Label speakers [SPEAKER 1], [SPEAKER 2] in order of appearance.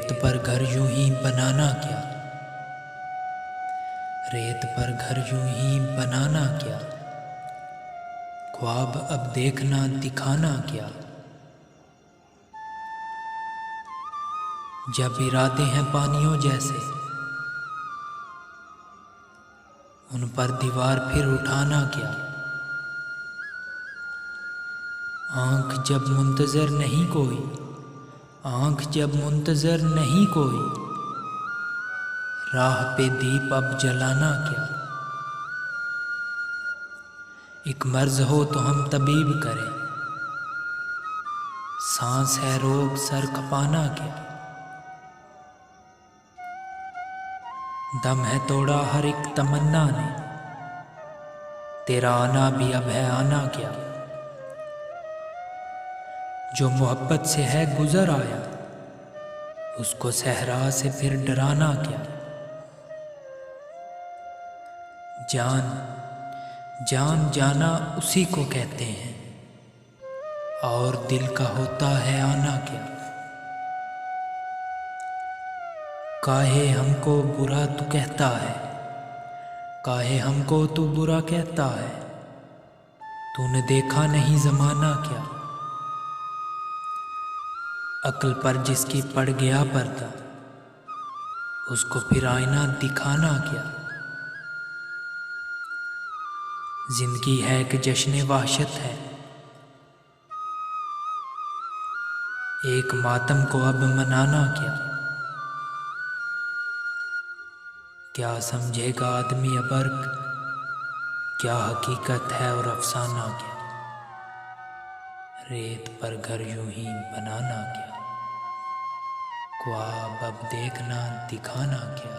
[SPEAKER 1] रेत पर घर यूं ही बनाना क्या, रेत पर घर यूं ही बनाना क्या, ख्वाब अब देखना दिखाना क्या। जब इरादे हैं पानियों जैसे, उन पर दीवार फिर उठाना क्या। आंख जब मुंतजर नहीं कोई, आंख जब मुंतजर नहीं कोई, राह पे दीप अब जलाना क्या। एक मर्ज हो तो हम तबीब करें, सांस है रोग सर खपाना क्या। दम है तोड़ा हर एक तमन्ना ने, तेरा आना भी अब है आना क्या। जो मोहब्बत से है गुजर आया, उसको सहरा से फिर डराना क्या। जान जान जाना उसी को कहते हैं, और दिल का होता है आना क्या। काहे हमको बुरा तू कहता है, काहे हमको तू बुरा कहता है, तूने देखा नहीं जमाना क्या। अक्ल पर जिसकी पड़ गया पर्दा, उसको फिर आईना दिखाना क्या। जिंदगी है कि जश्न वहशत है, एक मातम को अब मनाना क्या। क्या समझेगा आदमी अबर्क, क्या हकीकत है और अफसाना क्या। रेत पर घर यूं ही बनाना क्या, ख्वाब अब देखना दिखाना क्या।